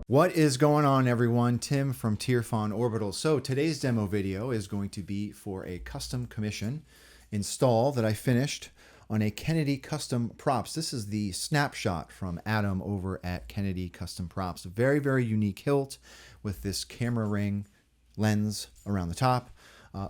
What is going on, everyone? Tim from Tierfon Orbital. So today's demo video is going to be for a custom commission install that I finished on a Kennedy Custom Props. This is the Snapshot from Adam over at Kennedy Custom Props. A very, very unique hilt with this camera ring lens around the top.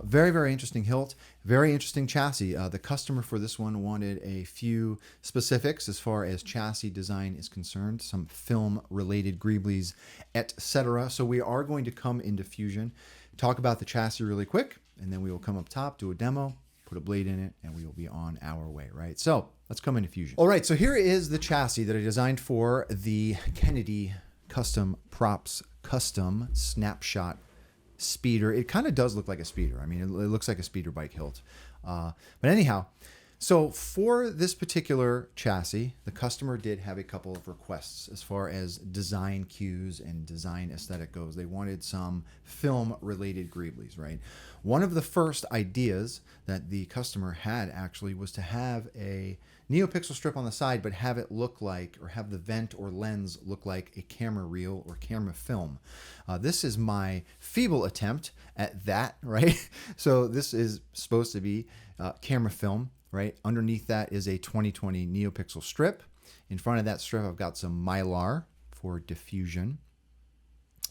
Very, very interesting hilt, very interesting chassis. The customer for this one wanted a few specifics as far as chassis design is concerned, some film related greeblies, etc. So we are going to come into Fusion, talk about the chassis really quick, and then we will come up top, do a demo, put a blade in it, and we will be on our way, right? So let's come into Fusion. All right, so here is the chassis that I designed for the Kennedy Custom Props Custom Snapshot speeder. It kind of does look like a speeder. I mean, it looks like a speeder bike hilt. But anyhow, so for this particular chassis, the customer did have a couple of requests as far as design cues and design aesthetic goes. They wanted some film related greeblies, right? One of the first ideas that the customer had actually was to have a neopixel strip on the side, but have it look like, or have the vent or lens look like a camera reel or camera film. This is my feeble attempt at that, right? So this is supposed to be camera film, right? Underneath that is a 2020 neopixel strip. In front of that strip, I've got some mylar for diffusion.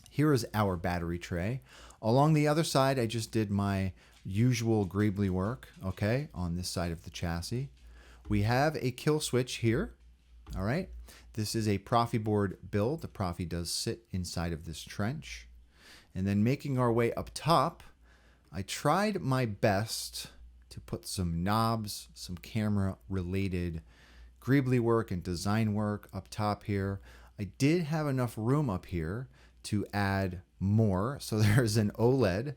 Here is our battery tray. Along the other side, I just did my usual greebly work, okay, on this side of the chassis. We have a kill switch here, all right? This is a Proffie board build. The Proffie does sit inside of this trench. And then making our way up top, I tried my best to put some knobs, some camera-related greebly work and design work up top here. I did have enough room up here to add more. So there's an OLED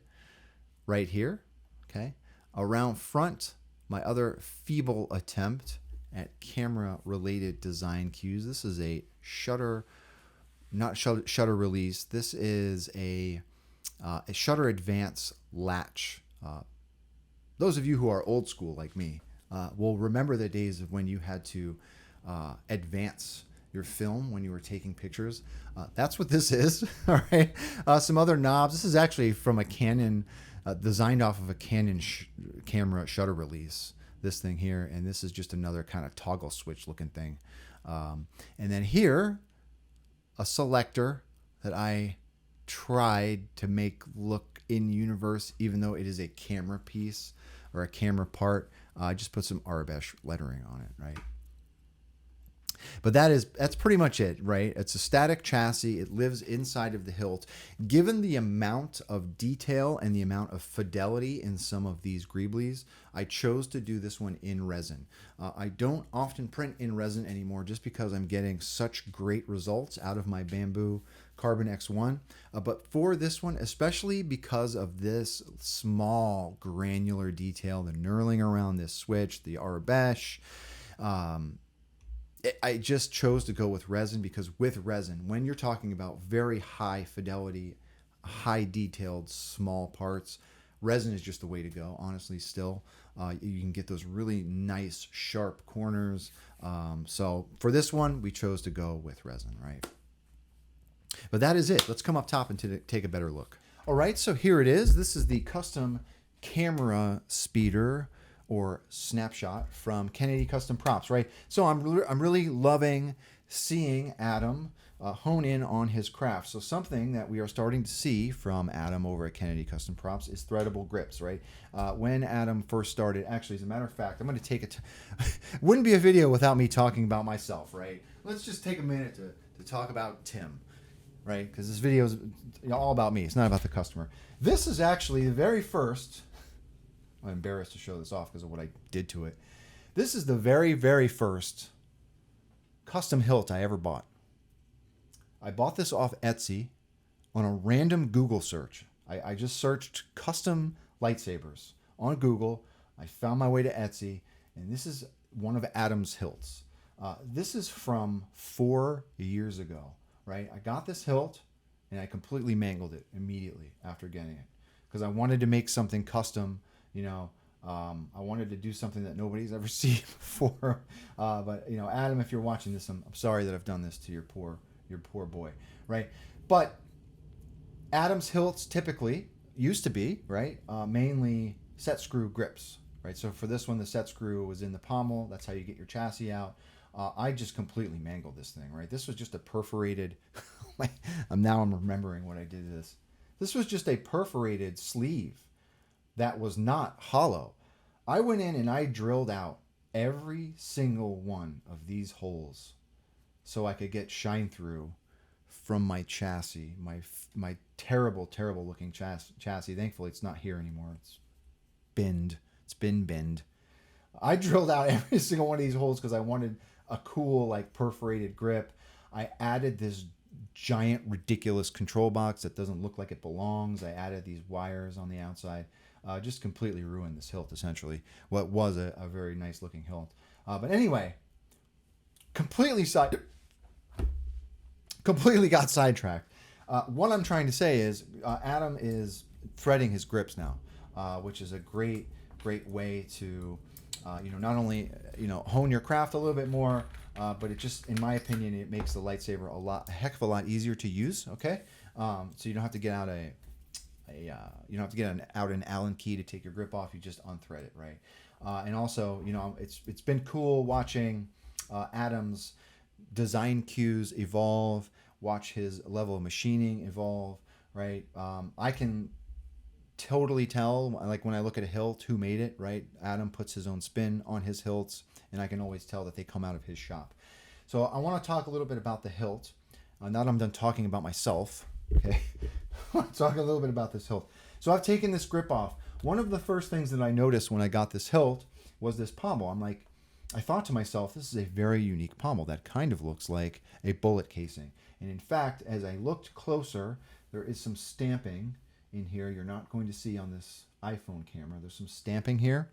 right here, okay? Around front, my other feeble attempt at camera-related design cues. This is a shutter, not shutter release. This is a shutter advance latch. Those of you who are old school like me will remember the days of when you had to advance your film when you were taking pictures. That's what this is, all right? Some other knobs. This is actually from a Canon, designed off of a Canon camera shutter release, this thing here, and this is just another kind of toggle switch looking thing. And then here, a selector that I tried to make look in universe, even though it is a camera piece or a camera part. I just put some aurebesh lettering on it, right? But that's pretty much it, right? It's a static chassis. It lives inside of the hilt. Given the amount of detail and the amount of fidelity in some of these greeblies, I chose to do this one in resin. I don't often print in resin anymore just because I'm getting such great results out of my bamboo Carbon X1. But for this one, especially because of this small granular detail, the knurling around this switch, the aurebesh, I just chose to go with resin because with resin, when you're talking about very high fidelity, high detailed, small parts, resin is just the way to go, honestly, still. You can get those really nice, sharp corners. So for this one, we chose to go with resin, right? But that is it. Let's come up top and take a better look. All right, so here it is. This is the custom camera speeder or Snapshot from Kennedy Custom Props, right? So I'm really loving seeing Adam hone in on his craft. So something that we are starting to see from Adam over at Kennedy Custom Props is threadable grips, right? When Adam first started, actually, as a matter of fact, I'm going to take it. Wouldn't be a video without me talking about myself, right? Let's just take a minute to talk about Tim, right? Because this video is all about me. It's not about the customer. This is actually the very first. I'm embarrassed to show this off because of what I did to it. This is the very, very first custom hilt I ever bought. I bought this off Etsy on a random Google search. I just searched custom lightsabers on Google. I found my way to Etsy, and this is one of Adam's hilts. This is from 4 years ago, right? I got this hilt, and I completely mangled it immediately after getting it because I wanted to make something custom. You know, I wanted to do something that nobody's ever seen before. But you know, Adam, if you're watching this, I'm sorry that I've done this to your poor boy, right? But Adam's hilts typically used to be, right, mainly set screw grips, right? So for this one, the set screw was in the pommel. That's how you get your chassis out. I just completely mangled this thing, right? This was just a perforated, now I'm remembering what I did to this. This was just a perforated sleeve that was not hollow. I went in and I drilled out every single one of these holes so I could get shine through from my chassis, my terrible, terrible looking chassis. Thankfully, it's not here anymore. It's binned. It's been binned. I drilled out every single one of these holes because I wanted a cool, like, perforated grip. I added this giant, ridiculous control box that doesn't look like it belongs. I added these wires on the outside. Just completely ruined this hilt, essentially. What was a very nice looking hilt. But anyway, completely got sidetracked. What I'm trying to say is Adam is threading his grips now, which is a great way to not only hone your craft a little bit more, but it just, in my opinion, it makes the lightsaber a heck of a lot easier to use. Okay, so you don't have to get out out an Allen key to take your grip off. You just unthread it, right? And also, it's been cool watching Adam's design cues evolve, watch his level of machining evolve, right? I can totally tell, like when I look at a hilt, who made it, right? Adam puts his own spin on his hilts, and I can always tell that they come out of his shop. So I want to talk a little bit about the hilt. Now that I'm done talking about myself, okay, I want to talk a little bit about this hilt. So I've taken this grip off. One of the first things that I noticed when I got this hilt was this pommel. I thought to myself, this is a very unique pommel that kind of looks like a bullet casing. And in fact, as I looked closer, there is some stamping in here. You're not going to see on this iPhone camera. There's some stamping here.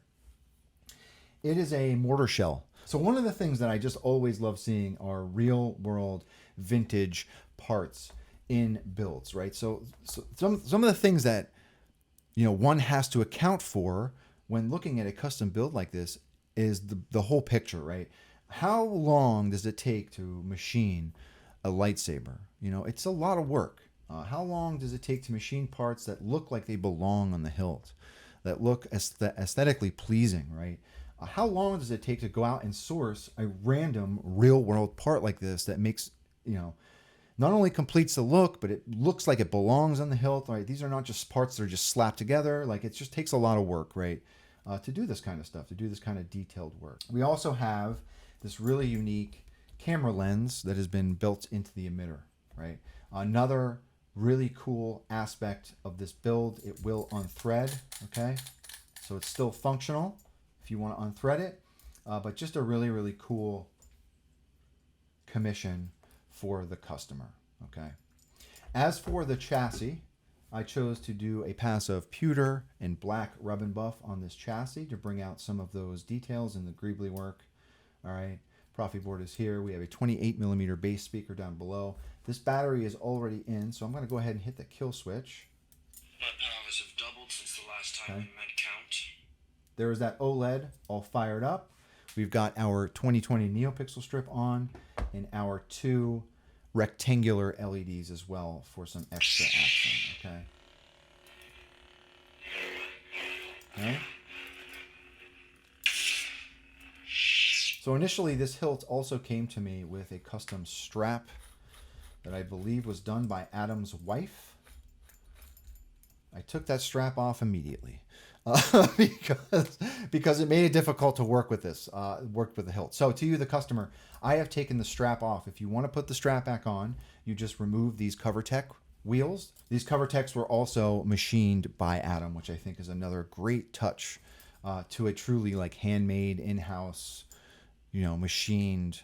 It is a mortar shell. So one of the things that I just always love seeing are real world vintage parts in builds, right? So some of the things that one has to account for when looking at a custom build like this is the whole picture, right? How long does it take to machine a lightsaber? It's a lot of work. How long does it take to machine parts that look like they belong on the hilt, that look aesthetically pleasing, right? How long does it take to go out and source a random real-world part like this that makes, not only completes the look, but it looks like it belongs on the hilt, right? These are not just parts that are just slapped together. Like, it just takes a lot of work, right? To do this kind of stuff, to do this kind of detailed work. We also have this really unique camera lens that has been built into the emitter, right? Another really cool aspect of this build, it will unthread, okay? So it's still functional if you want to unthread it, but just a really, really cool commission for the customer, okay? As for the chassis, I chose to do a pass of pewter and black rub and buff on this chassis to bring out some of those details in the greebly work. All right, Proffie board is here. We have a 28mm bass speaker down below. This battery is already in, so I'm going to go ahead and hit the kill switch. My powers have doubled since the last time we met count. There is that OLED all fired up. We've got our 2020 neopixel strip on and our 2 rectangular LEDs as well for some extra action, okay? So initially this hilt also came to me with a custom strap that I believe was done by Adam's wife. I took that strap off immediately because it made it difficult to work with this, work with the hilt. So to you, the customer, I have taken the strap off. If you want to put the strap back on, you just remove these CoverTech wheels. These CoverTechs were also machined by Adam, which I think is another great touch to a truly like handmade, in-house, machined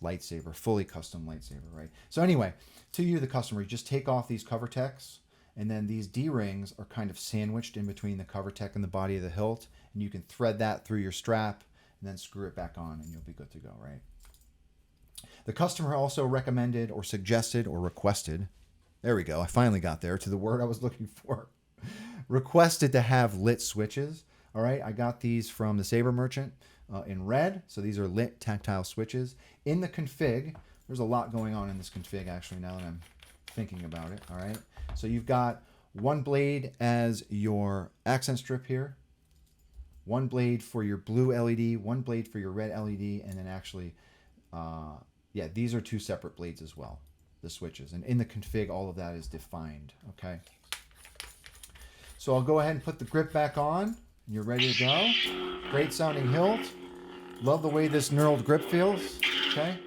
lightsaber, fully custom lightsaber, right? So anyway, to you, the customer, you just take off these CoverTechs, and then these D-rings are kind of sandwiched in between the CoverTech and the body of the hilt, and you can thread that through your strap and then screw it back on, and you'll be good to go, right? The customer also recommended or suggested or requested, there we go, I finally got there to the word I was looking for, requested to have lit switches. All right, I got these from the Saber Merchant in red, so these are lit tactile switches. In the config, there's a lot going on in this config actually now that I'm thinking about it, all right? So you've got one blade as your accent strip here, one blade for your blue LED, one blade for your red LED, and then actually, yeah, these are two separate blades as well, the switches. And in the config, all of that is defined, okay? So I'll go ahead and put the grip back on. You're ready to go. Great sounding hilt. Love the way this knurled grip feels, okay?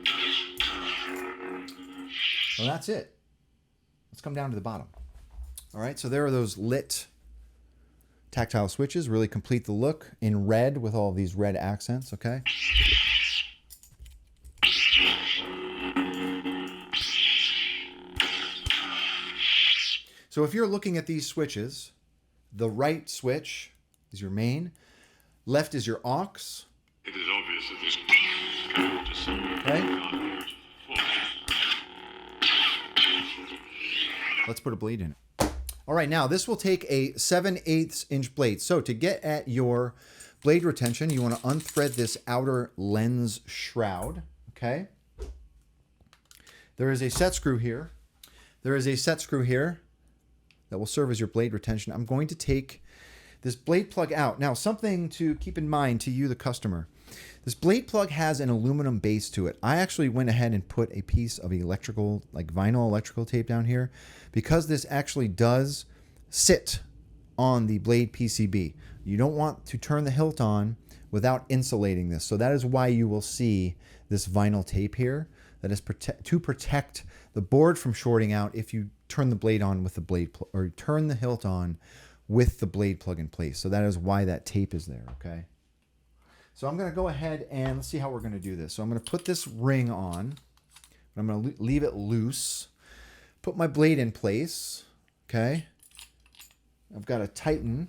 Well, that's it. Let's come down to the bottom. All right, so there are those lit tactile switches, really complete the look in red with all of these red accents, okay? So if you're looking at these switches, the right switch is your main, left is your aux. It is obvious that this Okay? Let's put a blade in it. All right, now this will take a 7/8 inch blade. So to get at your blade retention, you want to unthread this outer lens shroud, okay? There is a set screw here. There is a set screw here that will serve as your blade retention. I'm going to take this blade plug out. Now, something to keep in mind to you, the customer. This blade plug has an aluminum base to it. I actually went ahead and put a piece of electrical, like vinyl electrical tape down here because this actually does sit on the blade PCB. You don't want to turn the hilt on without insulating this. So that is why you will see this vinyl tape here that is to protect the board from shorting out if you turn the blade on with the blade or turn the hilt on with the blade plug in place. So that is why that tape is there, okay? So I'm going to go ahead and let's see how we're going to do this. So I'm going to put this ring on. I'm going to leave it loose. Put my blade in place, okay? I've got to tighten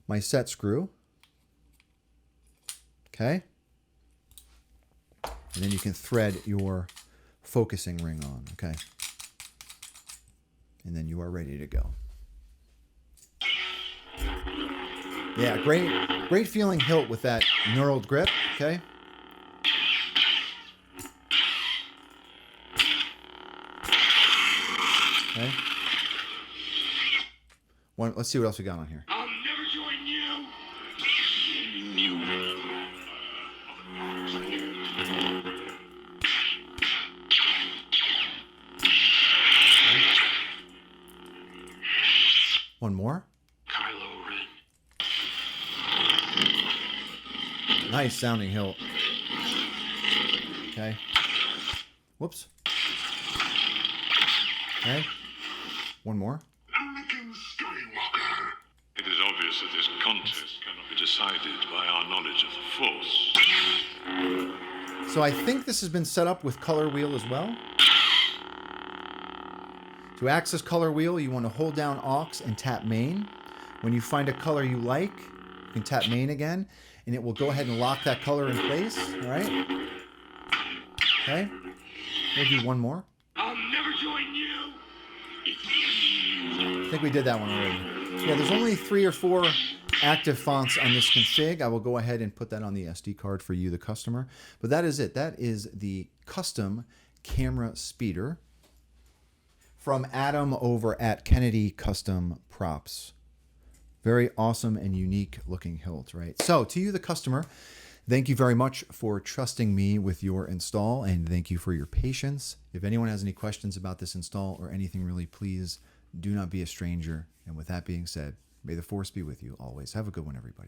my set screw, okay? And then you can thread your focusing ring on, okay? And then you are ready to go. Yeah, great feeling hilt with that knurled grip, okay? Okay. Let's see what else we got on here. I'll never join you. One more. Nice sounding hilt. Okay. Whoops. Okay. One more. Anakin Skywalker. It is obvious that this contest cannot be decided by our knowledge of the Force. So I think this has been set up with color wheel as well. To access color wheel, you want to hold down aux and tap main. When you find a color you like, you can tap main again, and it will go ahead and lock that color in place. All right. Okay. We'll do one more. I'll never join you. I think we did that one already. Yeah, there's only 3 or 4 active fonts on this config. I will go ahead and put that on the SD card for you, the customer. But that is it. That is the custom camera speeder from Adam over at Kennedy Custom Props. Very awesome and unique looking hilt, right? So to you, the customer, thank you very much for trusting me with your install, and thank you for your patience. If anyone has any questions about this install or anything really, please do not be a stranger. And with that being said, may the Force be with you always. Have a good one, everybody.